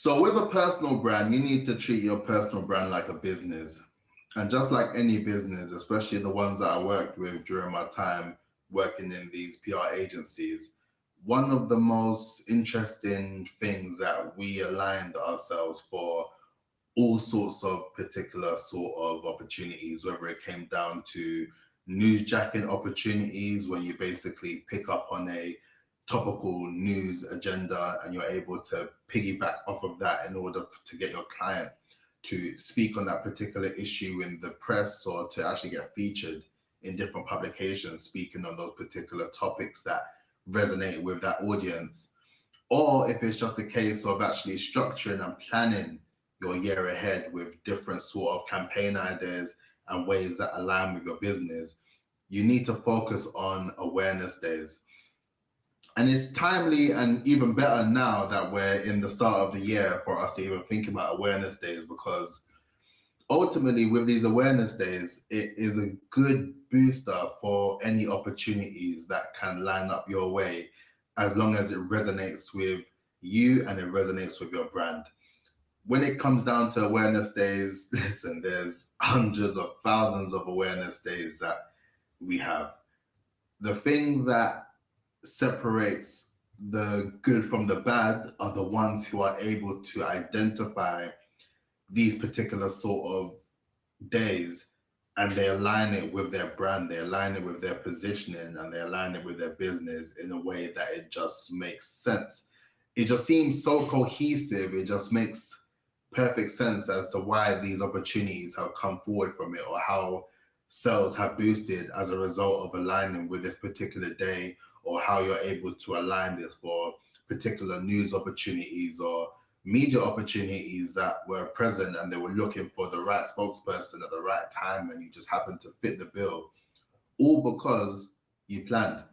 So with a personal brand, you need to treat your personal brand like a business. And just like any business, especially the ones that I worked with during my time working in these PR agencies, one of the most interesting things that we aligned ourselves for all sorts of particular sort of opportunities, whether it came down to newsjacking opportunities when you basically pick up on a topical news agenda and you're able to piggyback off of that in order to get your client to speak on that particular issue in the press or to actually get featured in different publications speaking on those particular topics that resonate with that audience. Or if it's just a case of actually structuring and planning your year ahead with different sort of campaign ideas and ways that align with your business, you need to focus on awareness days. And it's timely and even better now that we're in the start of the year for us to even think about awareness days, because ultimately with these awareness days, it is a good booster for any opportunities that can line up your way, as long as it resonates with you and it resonates with your brand. When it comes down to awareness days, listen, there's hundreds of thousands of awareness days that we have. The thing that separates the good from the bad are the ones who are able to identify these particular sort of days and they align it with their brand, they align it with their positioning, and they align it with their business in a way that it just makes sense. It just seems so cohesive. It just makes perfect sense as to why these opportunities have come forward from it, or how sales have boosted as a result of aligning with this particular day, or how you're able to align this for particular news opportunities or media opportunities that were present and they were looking for the right spokesperson at the right time and you just happened to fit the bill, all because you planned.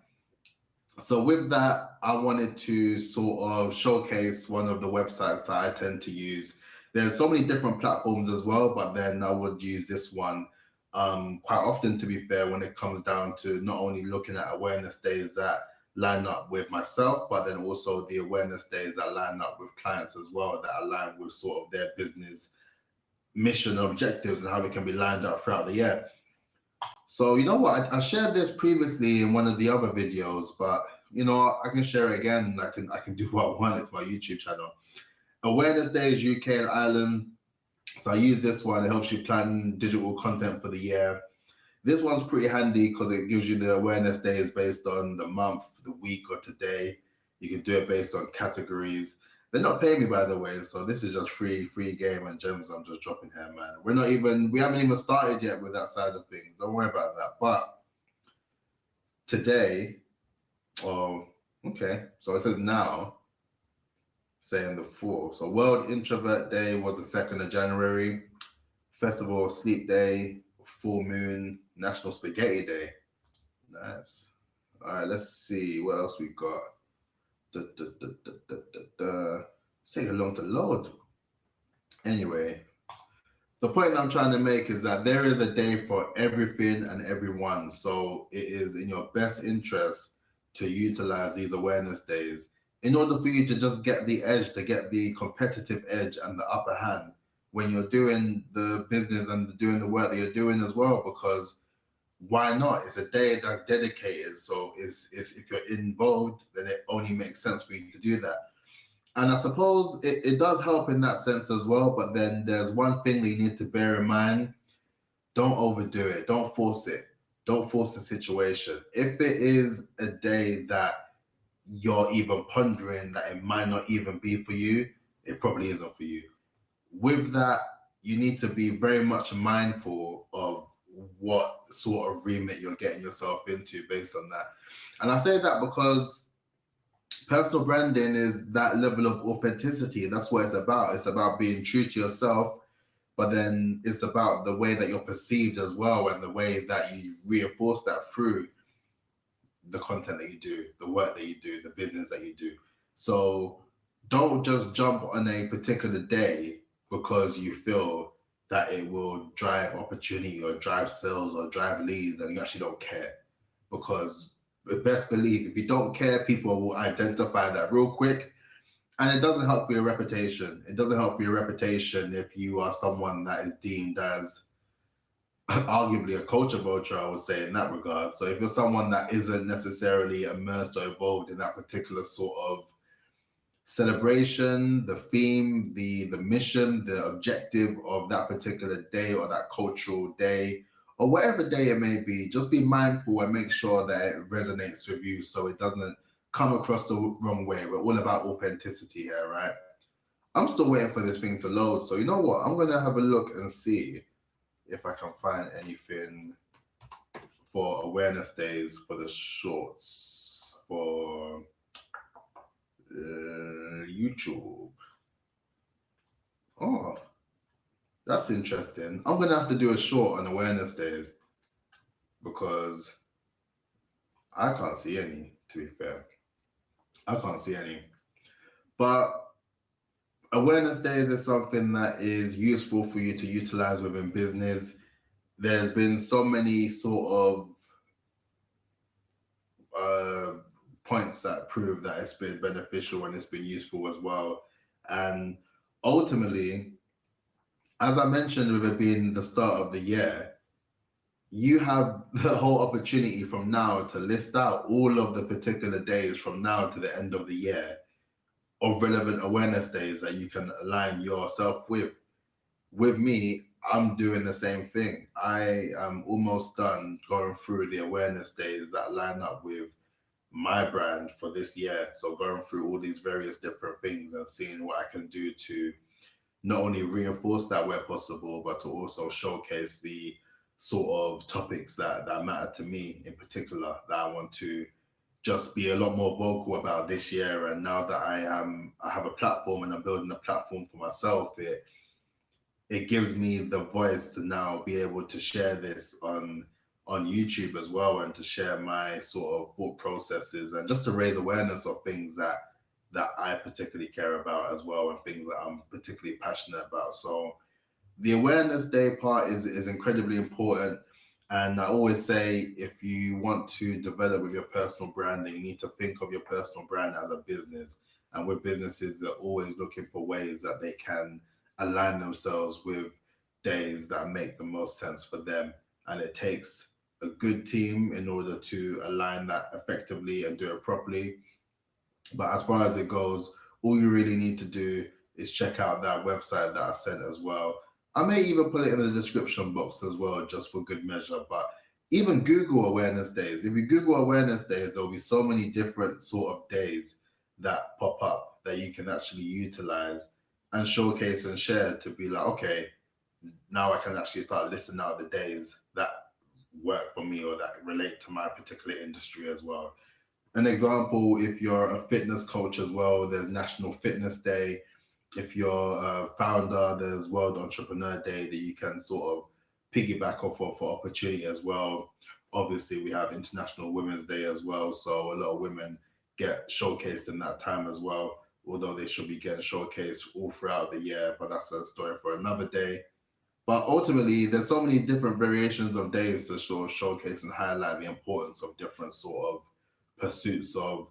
So with that, I wanted to sort of showcase one of the websites that I tend to use. There's so many different platforms as well, but then I would use this one quite often, to be fair, when it comes down to not only looking at awareness days that line up with myself, but then also the awareness days that line up with clients as well, that align with sort of their business mission objectives and how it can be lined up throughout the year. So you know what, I shared this previously in one of the other videos, but you know, I can share it again. I can do what I want. It's my YouTube channel. Awareness Days UK and Ireland. So I use this one. It helps you plan digital content for the year. This one's pretty handy because it gives you the awareness days based on the month, the week, or today. You can do it based on categories. They're not paying me, by the way, so this is just free game and gems I'm just dropping here, man. We haven't even started yet with that side of things. Don't worry about that. But today, okay, so it says now, saying the 4th. So World Introvert Day was the 2nd of January. Festival of Sleep Day, full moon, National Spaghetti Day. Nice. All right, let's see what else we got. It's taking long to load. Anyway, the point I'm trying to make is that there is a day for everything and everyone. So it is in your best interest to utilize these awareness days in order for you to just get the edge, to get the competitive edge and the upper hand when you're doing the business and doing the work that you're doing as well, because why not? It's a day that's dedicated. So it's if you're involved, then it only makes sense for you to do that. And I suppose it does help in that sense as well. But then there's one thing that you need to bear in mind. Don't overdo it. Don't force it. Don't force the situation. If it is a day that you're even pondering that it might not even be for you, it probably isn't for you. With that, you need to be very much mindful of what sort of remit you're getting yourself into based on that. And I say that because personal branding is that level of authenticity. That's what it's about. It's about being true to yourself, but then it's about the way that you're perceived as well, and the way that you reinforce that through the content that you do, the work that you do, the business that you do. So don't just jump on a particular day because you feel that it will drive opportunity or drive sales or drive leads and you actually don't care. Because best believe, if you don't care, people will identify that real quick And it doesn't help for your reputation. It doesn't help for your reputation if you are someone that is deemed as arguably a culture vulture, I would say, in that regard. So if you're someone that isn't necessarily immersed or involved in that particular sort of celebration, the theme, the mission, the objective of that particular day or that cultural day, or whatever day it may be, just be mindful and make sure that it resonates with you so it doesn't come across the wrong way. We're all about authenticity here, right? I'm still waiting for this thing to load. So you know what? I'm gonna have a look and see if I can find anything for awareness days for the shorts for YouTube. Oh, that's interesting. I'm gonna have to do a short on awareness days because I can't see any, to be fair. I can't see any. But awareness days is something that is useful for you to utilize within business. There's been so many sort of points that prove that it's been beneficial and it's been useful as well. And ultimately, as I mentioned, with it being the start of the year, you have the whole opportunity from now to list out all of the particular days from now to the end of the year of relevant awareness days that you can align yourself with. With me, I'm doing the same thing. I am almost done going through the awareness days that line up with my brand for this year. So going through all these various different things and seeing what I can do to not only reinforce that where possible, but to also showcase the sort of topics that matter to me in particular, that I want to just be a lot more vocal about this year. And now that I have a platform and I'm building a platform for myself, it gives me the voice to now be able to share this on YouTube as well, and to share my sort of thought processes and just to raise awareness of things that I particularly care about as well, and things that I'm particularly passionate about. So the awareness day part is incredibly important. And I always say, if you want to develop with your personal branding, you need to think of your personal brand as a business. And with businesses, they're always looking for ways that they can align themselves with days that make the most sense for them. And it takes a good team in order to align that effectively and do it properly. But as far as it goes, all you really need to do is check out that website that I sent as well. I may even put it in the description box as well, just for good measure. But even Google awareness days. If you Google awareness days, there'll be so many different sort of days that pop up that you can actually utilize and showcase and share to be like, okay, now I can actually start listing out the days that work for me or that relate to my particular industry as well. An example, if you're a fitness coach as well, there's National Fitness Day. If you're a founder, there's World Entrepreneur Day that you can sort of piggyback off of for opportunity as well. Obviously, we have International Women's Day as well. So a lot of women get showcased in that time as well, although they should be getting showcased all throughout the year. But that's a story for another day. But ultimately, there's so many different variations of days to sort of showcase and highlight the importance of different sort of pursuits of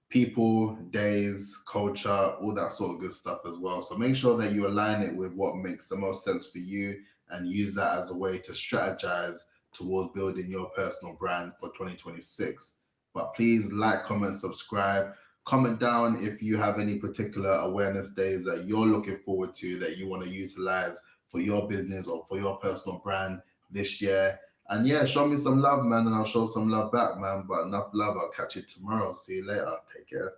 people, days, culture, all that sort of good stuff as well. So make sure that you align it with what makes the most sense for you and use that as a way to strategize towards building your personal brand for 2026. But please like, comment, subscribe. Comment down if you have any particular awareness days that you're looking forward to, that you want to utilize for your business or for your personal brand this year. And yeah, show me some love, man, and I'll show some love back, man. But enough love. I'll catch you tomorrow. See you later. Take care.